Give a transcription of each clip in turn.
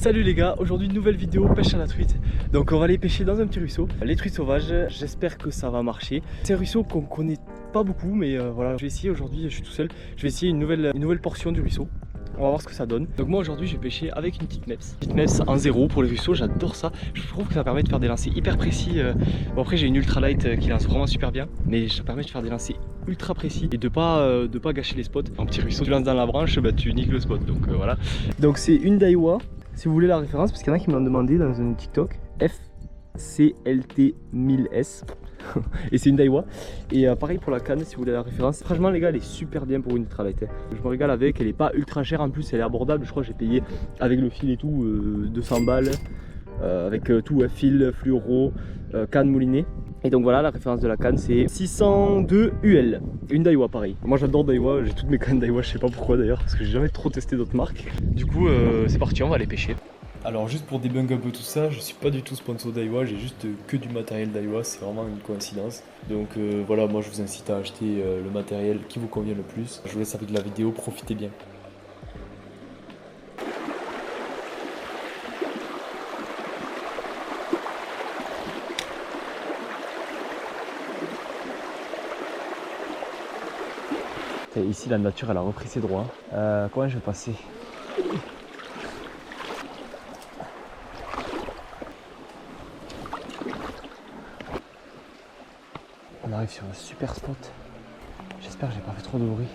Salut les gars, aujourd'hui une nouvelle vidéo pêche à la truite. Donc on va aller pêcher dans un petit ruisseau, les truites sauvages, j'espère que ça va marcher. C'est un ruisseau qu'on connaît pas beaucoup mais voilà, je vais essayer aujourd'hui, je suis tout seul. Je vais essayer une nouvelle portion du ruisseau. On va voir ce que ça donne. Donc moi aujourd'hui je vais pêcher avec une petite Mepps. Petite Mepps en zéro pour les ruisseaux, j'adore ça. Je trouve que ça permet de faire des lancers hyper précis. Bon après j'ai une ultralight qui lance vraiment super bien, mais ça permet de faire des lancers ultra précis et de pas gâcher les spots. En petit ruisseau, tu lances dans la branche, bah, tu niques le spot. Donc voilà. Donc c'est une Daiwa, si vous voulez la référence, parce qu'il y en a qui me l'ont demandé dans un TikTok. FCLT1000S. Et c'est une Daiwa. Et pareil pour la canne, si vous voulez la référence. Franchement les gars, elle est super bien pour une ultralight. Je me régale avec, elle est pas ultra chère en plus, elle est abordable. Je crois que j'ai payé avec le fil et tout 200 balles. Avec tout, fil, fluoro, canne moulinée. Et donc voilà, la référence de la canne c'est 602 UL. Une Daiwa pareil. Moi j'adore Daiwa, j'ai toutes mes cannes Daiwa, je sais pas pourquoi d'ailleurs, parce que j'ai jamais trop testé d'autres marques. Du coup c'est parti, on va aller pêcher. Alors juste pour débunk un peu tout ça, je suis pas du tout sponsor Daiwa, j'ai juste que du matériel Daiwa, c'est vraiment une coïncidence. Donc voilà, moi je vous incite à acheter le matériel qui vous convient le plus. Je vous laisse avec la vidéo, profitez bien. Et ici la nature elle a repris ses droits. Comment je vais passer ? On arrive sur un super spot. J'espère que j'ai pas fait trop de bruit.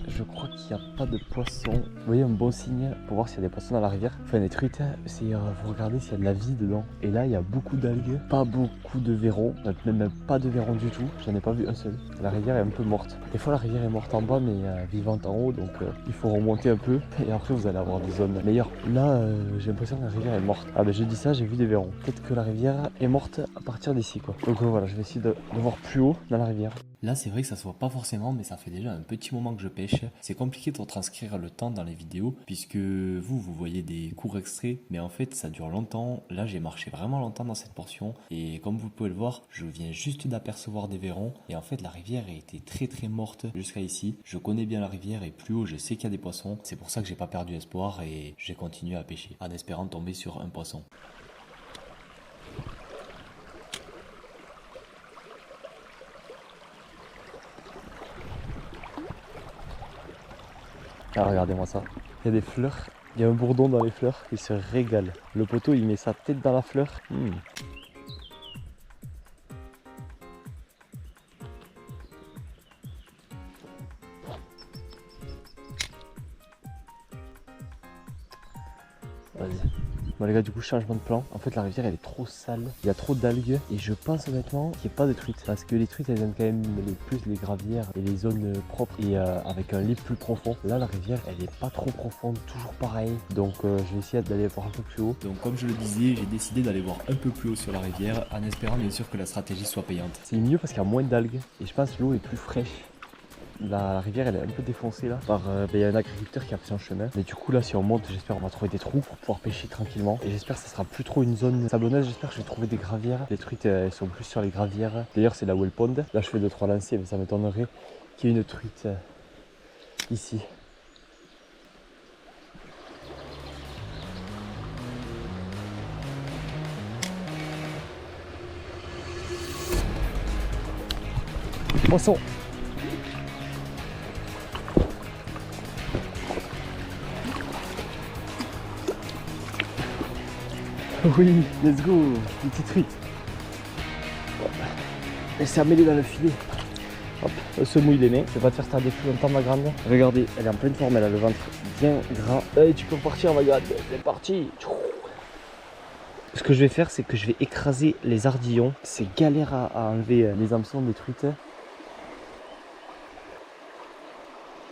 Je crois qu'il n'y a pas de poissons. Vous voyez un bon signe pour voir s'il y a des poissons dans la rivière. Enfin des truites, c'est vous regardez s'il y a de la vie dedans. Et là il y a beaucoup d'algues, pas beaucoup de verrons, même pas de verrons du tout. J'en ai pas vu un seul. La rivière est un peu morte. Des fois la rivière est morte en bas mais vivante en haut, donc il faut remonter un peu et après vous allez avoir des zones meilleures. Là j'ai l'impression que la rivière est morte. Ah ben je dis ça, j'ai vu des verrons. Peut-être que la rivière est morte à partir d'ici quoi. Donc voilà, je vais essayer de voir plus haut dans la rivière. Là, c'est vrai que ça se voit pas forcément, mais ça fait déjà un petit moment que je pêche. C'est compliqué de retranscrire le temps dans les vidéos, puisque vous voyez des courts extraits, mais en fait, ça dure longtemps. Là, j'ai marché vraiment longtemps dans cette portion, et comme vous pouvez le voir, je viens juste d'apercevoir des verrons, et en fait, la rivière a été très morte jusqu'à ici. Je connais bien la rivière, et plus haut, je sais qu'il y a des poissons. C'est pour ça que j'ai pas perdu espoir, et j'ai continué à pêcher, en espérant tomber sur un poisson. Ah, regardez-moi ça. Il y a des fleurs. Il y a un bourdon dans les fleurs. Il se régale. Le poteau, il met sa tête dans la fleur. Vas-y. Bon les gars, du coup changement de plan. En fait la rivière elle est trop sale, il y a trop d'algues et je pense honnêtement qu'il n'y a pas de truites. Parce que les truites elles aiment quand même plus les gravières et les zones propres et avec un lit plus profond. Là la rivière elle est pas trop profonde, toujours pareil. Donc je vais essayer d'aller voir un peu plus haut. Donc comme je le disais, j'ai décidé d'aller voir un peu plus haut sur la rivière, en espérant bien sûr que la stratégie soit payante. C'est mieux parce qu'il y a moins d'algues et je pense que l'eau est plus fraîche. La rivière elle est un peu défoncée là par il y a un agriculteur qui a fait son chemin, mais du coup là si on monte j'espère on va trouver des trous pour pouvoir pêcher tranquillement et j'espère que ça sera plus trop une zone sablonneuse. J'espère que je vais trouver des gravières. Les truites elles sont plus sur les gravières, d'ailleurs c'est là où est le pond. Là je fais 2-3 lancers mais ça m'étonnerait qu'il y ait une truite ici. Poisson. Oui, let's go, une petite truite. Elle s'est améliorée dans le filet. Hop, elle se mouille les mains. Je vais pas te faire tarder plus longtemps ma grande. Regardez, elle est en pleine forme, elle a le ventre bien gras. Allez, tu peux partir ma grande, c'est parti. Ce que je vais faire, c'est que je vais écraser les ardillons. C'est galère à enlever les hameçons des truites.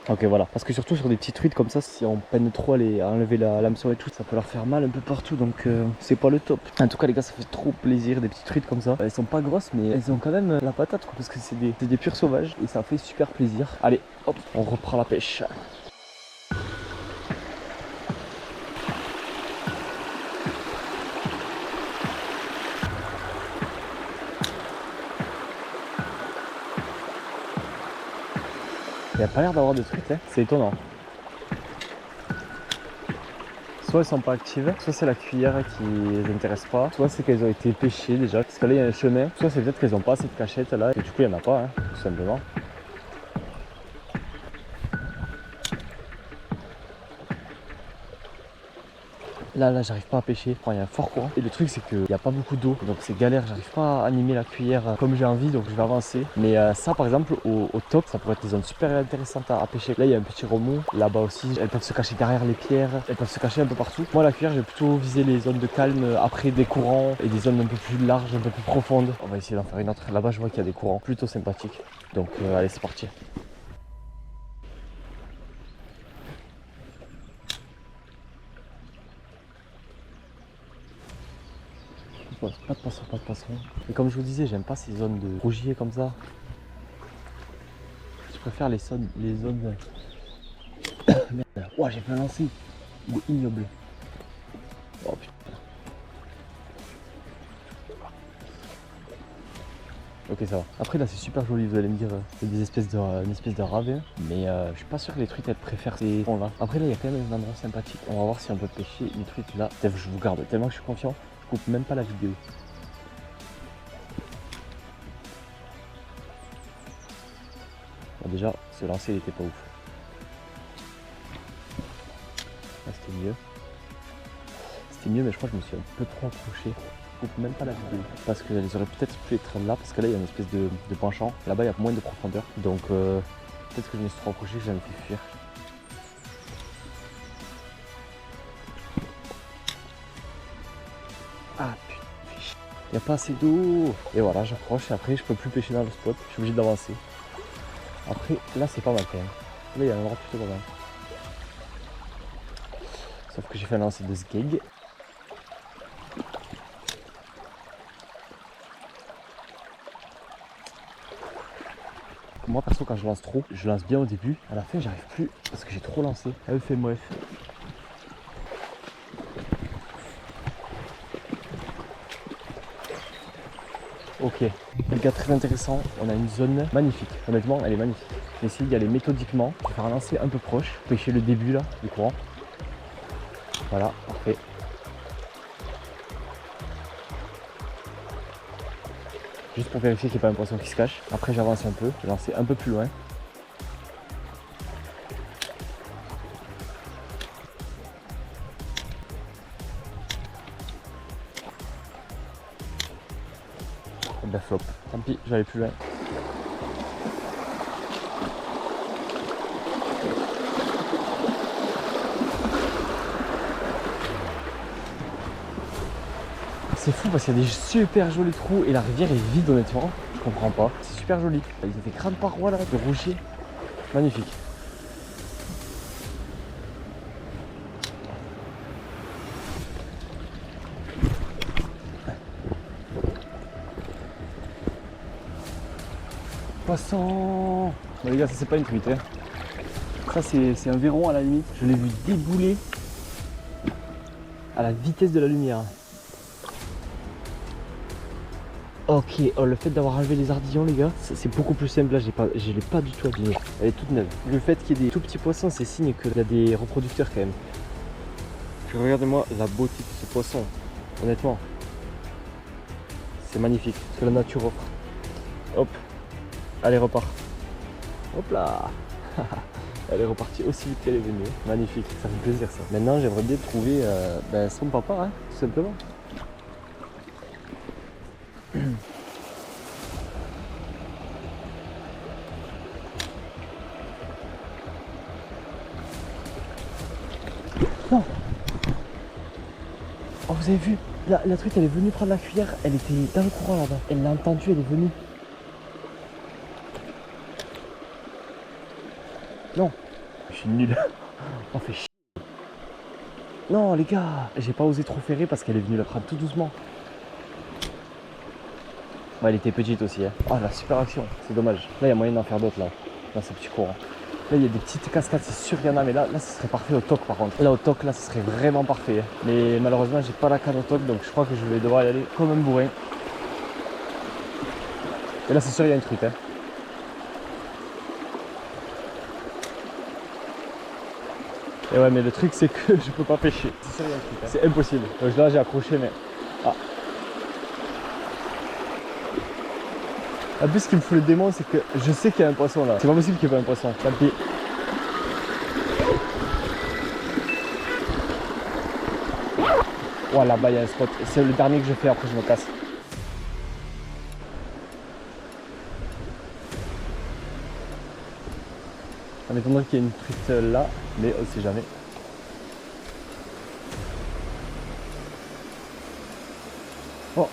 Ok voilà, parce que surtout sur des petites truites comme ça, si on peine trop à enlever l'hameçon et tout, ça peut leur faire mal un peu partout, donc c'est pas le top. En tout cas les gars, ça fait trop plaisir, des petites truites comme ça. Elles sont pas grosses mais elles ont quand même la patate quoi, parce que c'est des purs sauvages et ça fait super plaisir. Allez hop, on reprend la pêche. Il n'y a pas l'air d'avoir de trucs, hein. C'est étonnant. Soit elles sont pas actives, soit c'est la cuillère qui les intéresse pas, soit c'est qu'elles ont été pêchées déjà, parce que là il y a un chemin, soit c'est peut-être qu'elles ont pas assez de cachettes là, et du coup il n'y en a pas, hein, tout simplement. Là, j'arrive pas à pêcher. Il y a un fort courant. Et le truc, c'est qu'il n'y a pas beaucoup d'eau. Donc c'est galère. J'arrive pas à animer la cuillère comme j'ai envie. Donc je vais avancer. Mais ça, par exemple, au top, ça pourrait être des zones super intéressantes à pêcher. Là, il y a un petit remous. Là-bas aussi, elles peuvent se cacher derrière les pierres. Elles peuvent se cacher un peu partout. Moi, la cuillère, je vais plutôt viser les zones de calme après des courants et des zones un peu plus larges, un peu plus profondes. On va essayer d'en faire une autre. Là-bas, je vois qu'il y a des courants plutôt sympathiques. Donc allez, c'est parti. Pas de poisson, pas de poisson. Et comme je vous disais, j'aime pas ces zones de rougier comme ça. Je préfère les zones. Merde. Oh, j'ai fait un lancer. Il est ignoble. Oh putain. Ok, ça va. Après là c'est super joli, vous allez me dire, c'est des espèces de, une espèce de ravin. Mais je suis pas sûr que les truites elles préfèrent ces fonds là. Après là il y a quand même un endroit sympathique. On va voir si on peut pêcher une truite là. Je vous garde tellement que je suis confiant. Je coupe même pas la vidéo. Bon, déjà, ce lancer il était pas ouf. Là c'était mieux. C'était mieux mais je crois que je me suis un peu trop accroché. Je coupe même pas la vidéo. Parce qu'elles auraient peut-être pu être là. Parce que là il y a une espèce de penchant. Là-bas il y a moins de profondeur. Donc peut-être que je me suis trop accroché, que je me fait fuir. Ah putain. Il n'y a pas assez d'eau. Et voilà, j'approche et après je peux plus pêcher dans le spot. Je suis obligé d'avancer. Après, là c'est pas mal quand même. Là il y a un endroit plutôt pas mal. Sauf que j'ai fait un lancer de sgeg. Moi perso quand je lance trop, je lance bien au début. À la fin j'arrive plus parce que j'ai trop lancé. Bref. Ok, les gars, très intéressant, on a une zone magnifique, honnêtement elle est magnifique. J'ai essayé d'y aller méthodiquement, je vais faire un lancer un peu proche, pêcher le début là, du courant. Voilà, parfait. Juste pour vérifier qu'il n'y a pas un poisson qui se cache. Après j'avance un peu, je vais lancer un peu plus loin. Et ben flop, tant pis, je vais aller plus loin. C'est fou parce qu'il y a des super jolis trous et la rivière est vide honnêtement. Je comprends pas. C'est super joli. Il y a des grandes parois là de rougier. Magnifique. Poisson. Bon les gars, ça c'est pas une truite. Hein. Ça c'est un verron à la limite. Je l'ai vu débouler à la vitesse de la lumière. Ok, oh, le fait d'avoir enlevé les ardillons les gars, c'est beaucoup plus simple là, je l'ai pas du tout abîmé. Elle est toute neuve. Le fait qu'il y ait des tout petits poissons, c'est signe qu'il y a des reproducteurs quand même. Puis regardez-moi la beauté de ce poisson, honnêtement. C'est magnifique, ce que la nature offre. Hop, allez repart. Hop là. Elle est repartie aussi vite qu'elle est venue. Magnifique, ça fait plaisir ça. Maintenant j'aimerais bien trouver son papa, hein, tout simplement. Non. Oh vous avez vu, la truite elle est venue prendre la cuillère, elle était dans le courant là-bas. Elle l'a entendu, elle est venue. Non, je suis nul. On fait chier. Non les gars, j'ai pas osé trop ferrer parce qu'elle est venue la prendre tout doucement. Ouais, elle était petite aussi. Hein. Oh la super action, c'est dommage. Là il y a moyen d'en faire d'autres là, dans ce petit courant. Là il y a des petites cascades, c'est sûr qu'il y en a, mais là ce serait parfait au toc par contre. Là au toc là ce serait vraiment parfait. Hein. Mais malheureusement j'ai pas la canne au toc, donc je crois que je vais devoir y aller comme un bourrin. Et là c'est sûr il y a une truite. Hein. Et ouais, mais le truc c'est que je peux pas pêcher. C'est ça le truc. Hein. C'est impossible. Donc là j'ai accroché, mais. Ah. En plus, ce qui me fout le démon, c'est que je sais qu'il y a un poisson là. C'est pas possible qu'il n'y ait pas un poisson. Tant pis. Oh là-bas, il y a un spot. C'est le dernier que je fais, après je me casse. Ça m'étonnerait qu'il y ait une truite là, mais on sait jamais. Oh,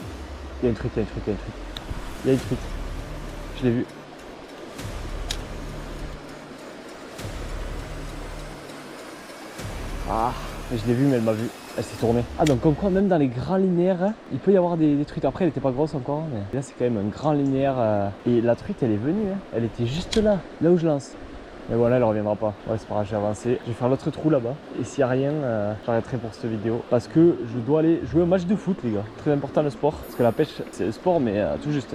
il y a une truite, il y a une truite, il y a une truite. Il y a une truite. Je l'ai vue. Ah, je l'ai vue, mais elle m'a vu. Elle s'est tournée. Ah, donc comme quoi, même dans les grands linéaires, hein, il peut y avoir des truites. Après, elle était pas grosse encore, mais là, c'est quand même un grand linéaire. Et la truite, elle est venue. Hein. Elle était juste là, là où je lance. Mais bon, là, elle reviendra pas. Ouais, c'est pas grave, j'ai avancé. Je vais faire l'autre trou là-bas. Et s'il n'y a rien, j'arrêterai pour cette vidéo. Parce que je dois aller jouer un match de foot, les gars. Très important le sport. Parce que la pêche, c'est le sport, mais tout juste.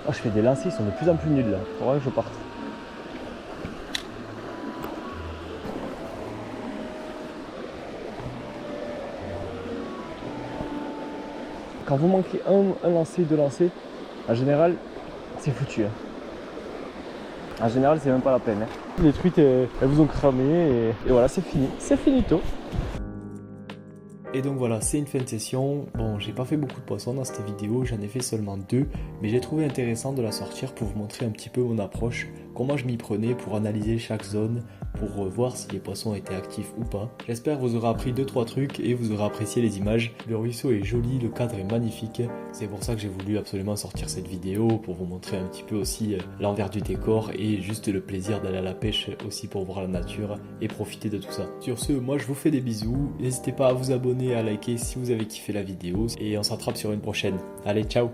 Oh, je fais des lancers, ils sont de plus en plus nuls là. Faudra que je parte. Quand vous manquez un lancer, deux lancers, en général, c'est foutu. Hein. En général, c'est même pas la peine. Hein. Les truites, elles vous ont cramé et voilà, c'est fini. C'est finito. Et donc voilà, c'est une fin de session. Bon, j'ai pas fait beaucoup de poissons dans cette vidéo, j'en ai fait seulement 2, mais j'ai trouvé intéressant de la sortir pour vous montrer un petit peu mon approche, comment je m'y prenais pour analyser chaque zone, pour voir si les poissons étaient actifs ou pas. J'espère que vous aurez appris 2-3 trucs et vous aurez apprécié les images. Le ruisseau est joli, le cadre est magnifique, c'est pour ça que j'ai voulu absolument sortir cette vidéo, pour vous montrer un petit peu aussi l'envers du décor et juste le plaisir d'aller à la pêche aussi pour voir la nature et profiter de tout ça. Sur ce, moi je vous fais des bisous, n'hésitez pas à vous abonner, à liker si vous avez kiffé la vidéo et on s'attrape sur une prochaine. Allez, ciao!